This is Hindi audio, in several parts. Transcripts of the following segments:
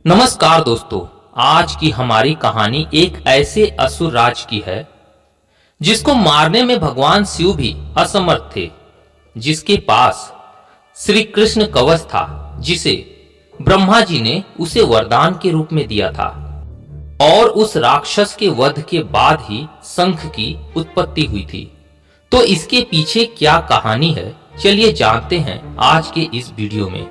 नमस्कार दोस्तों। आज की हमारी कहानी एक ऐसे असुर राज की है जिसको मारने में भगवान शिव भी असमर्थ थे, जिसके पास श्री कृष्ण कवच था, जिसे ब्रह्मा जी ने उसे वरदान के रूप में दिया था। और उस राक्षस के वध के बाद ही शंख की उत्पत्ति हुई थी। तो इसके पीछे क्या कहानी है, चलिए जानते हैं आज के इस वीडियो में।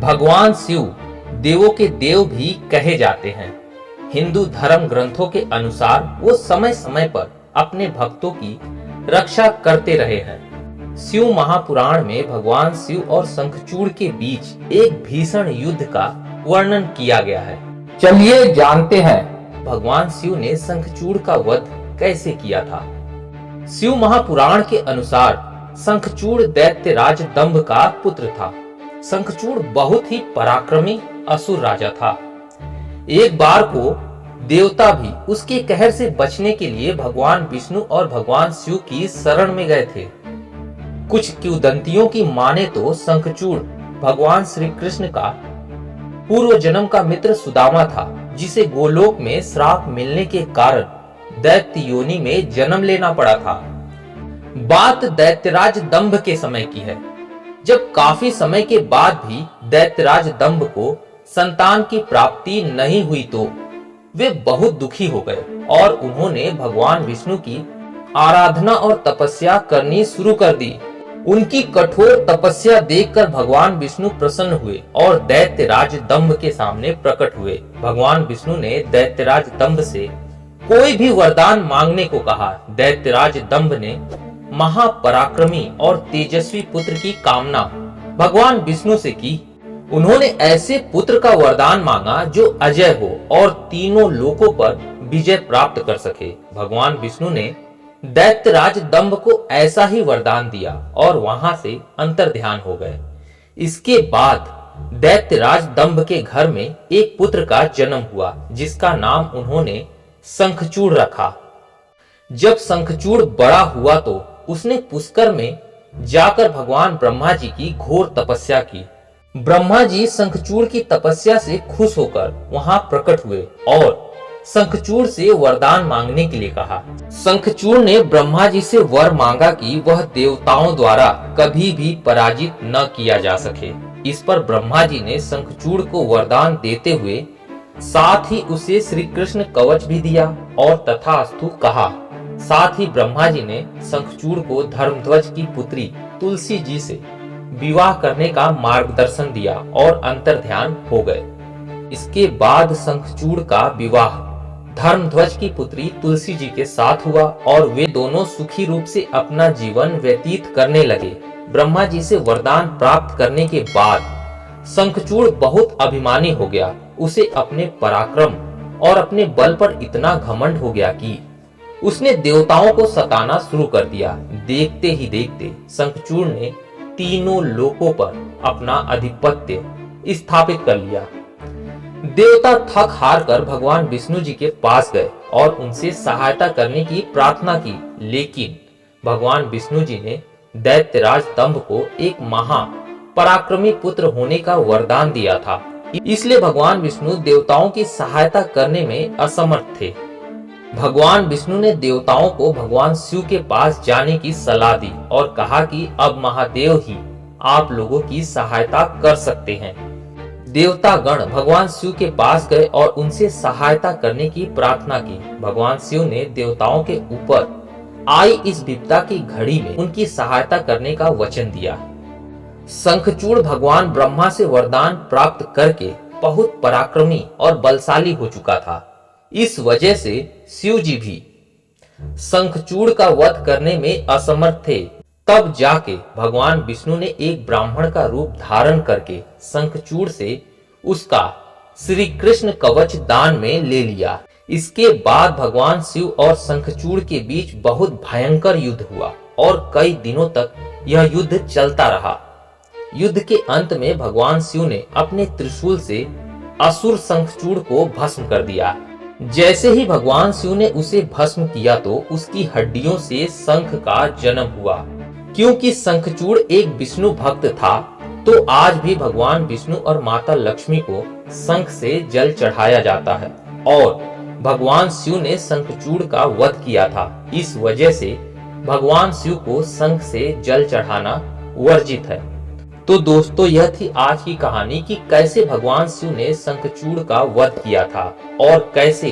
भगवान शिव देवों के देव भी कहे जाते हैं। हिंदू धर्म ग्रंथों के अनुसार वो समय समय पर अपने भक्तों की रक्षा करते रहे हैं। शिव महापुराण में भगवान शिव और शंखचूड़ के बीच एक भीषण युद्ध का वर्णन किया गया है। चलिए जानते हैं भगवान शिव ने शंखचूड़ का वध कैसे किया था। शिव महापुराण के अनुसार शंखचूड़ दैत्यराज दंभ का पुत्र था। शंखचूड़ बहुत ही पराक्रमी असुर राजा था। एक बार को देवता भी उसके कहर से बचने के लिए भगवान विष्णु और भगवान शिव की शरण में गए थे। कुछ किंवदंतियों की माने तो शंखचूड़ भगवान श्री कृष्ण का पूर्व जन्म का मित्र सुदामा था, जिसे गोलोक में श्राप मिलने के कारण दैत्य योनि में जन्म लेना पड़ा था। बात दैत्यराज दंभ के समय की है, जब काफी समय के बाद भी दैत्यराज दंभ को संतान की प्राप्ति नहीं हुई तो वे बहुत दुखी हो गए और उन्होंने भगवान विष्णु की आराधना और तपस्या करनी शुरू कर दी। उनकी कठोर तपस्या देखकर भगवान विष्णु प्रसन्न हुए और दैत्यराज दंभ के सामने प्रकट हुए। भगवान विष्णु ने दैत्यराज दंभ से कोई भी वरदान मांगने को कहा। दैत्यराज दंभ ने महापराक्रमी और तेजस्वी पुत्र की कामना भगवान विष्णु से की। उन्होंने ऐसे पुत्र का वरदान मांगा जो अजय हो और तीनों लोकों पर विजय प्राप्त कर सके। भगवान विष्णु ने दैत्यराज दंभ को ऐसा ही वरदान दिया और वहां से अंतर्ध्यान हो गए। इसके बाद दैत्यराज दंभ के घर में एक पुत्र का जन्म हुआ, जिसका नाम उन्होंने शंखचूड़ रखा। जब शंखचूड़ बड़ा हुआ तो उसने पुष्कर में जाकर भगवान ब्रह्मा जी की घोर तपस्या की। ब्रह्मा जी शंखचूड़ की तपस्या से खुश होकर वहां प्रकट हुए और शंखचूड़ से वरदान मांगने के लिए कहा। शंखचूड़ ने ब्रह्मा जी से वर मांगा कि वह देवताओं द्वारा कभी भी पराजित न किया जा सके। इस पर ब्रह्मा जी ने शंखचूड़ को वरदान देते हुए साथ ही उसे श्री कृष्ण कवच भी दिया और तथास्तु कहा। साथ ही ब्रह्मा जी ने शंखचूड़ को धर्मध्वज की पुत्री तुलसी जी से विवाह करने का मार्गदर्शन दिया और अंतर्ध्यान हो गए। इसके बाद शंखचूड़ का विवाह धर्मध्वज की पुत्री तुलसी जी के साथ हुआ और वे दोनों सुखी रूप से अपना जीवन व्यतीत करने लगे। ब्रह्मा जी से वरदान प्राप्त करने के बाद शंखचूड़ बहुत अभिमानी हो गया। उसे अपने पराक्रम और अपने बल पर इतना घमंड हो गया कि उसने देवताओं को सताना शुरू कर दिया। देखते ही देखते शंखचूड़ ने तीनों लोकों पर अपना आधिपत्य स्थापित कर लिया। देवता थक हार कर भगवान विष्णु जी के पास गए और उनसे सहायता करने की प्रार्थना की, लेकिन भगवान विष्णु जी ने दैत्यराज दंभ को एक महा पराक्रमी पुत्र होने का वरदान दिया था। इसलिए भगवान विष्णु देवताओं की सहायता करने में असमर्थ थे। भगवान विष्णु ने देवताओं को भगवान शिव के पास जाने की सलाह दी और कहा कि अब महादेव ही आप लोगों की सहायता कर सकते हैं। देवता गण भगवान शिव के पास गए और उनसे सहायता करने की प्रार्थना की। भगवान शिव ने देवताओं के ऊपर आई इस विपदा की घड़ी में उनकी सहायता करने का वचन दिया। शंखचूड़ भगवान ब्रह्मा से वरदान प्राप्त करके बहुत पराक्रमी और बलशाली हो चुका था। इस वजह से शिव जी भी शंखचूड़ का वध करने में असमर्थ थे। तब जाके भगवान विष्णु ने एक ब्राह्मण का रूप धारण करके शंखचूड़ से उसका श्री कृष्ण कवच दान में ले लिया। इसके बाद भगवान शिव और शंखचूड़ के बीच बहुत भयंकर युद्ध हुआ और कई दिनों तक यह युद्ध चलता रहा। युद्ध के अंत में भगवान शिव ने अपने त्रिशूल से असुर शंखचूड़ को भस्म कर दिया। जैसे ही भगवान शिव ने उसे भस्म किया तो उसकी हड्डियों से शंख का जन्म हुआ। क्योंकि शंखचूड़ एक विष्णु भक्त था तो आज भी भगवान विष्णु और माता लक्ष्मी को शंख से जल चढ़ाया जाता है और भगवान शिव ने शंखचूड़ का वध किया था। इस वजह से भगवान शिव को शंख से जल चढ़ाना वर्जित है। तो दोस्तों, यह थी आज की कहानी कि कैसे भगवान शिव ने शंखचूड़ का वध किया था और कैसे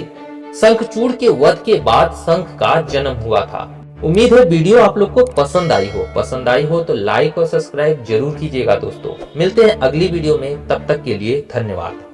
शंखचूड़ के वध के बाद शंख का जन्म हुआ था। उम्मीद है वीडियो आप लोग को पसंद आई हो तो लाइक और सब्सक्राइब जरूर कीजिएगा दोस्तों। मिलते हैं अगली वीडियो में, तब तक के लिए धन्यवाद।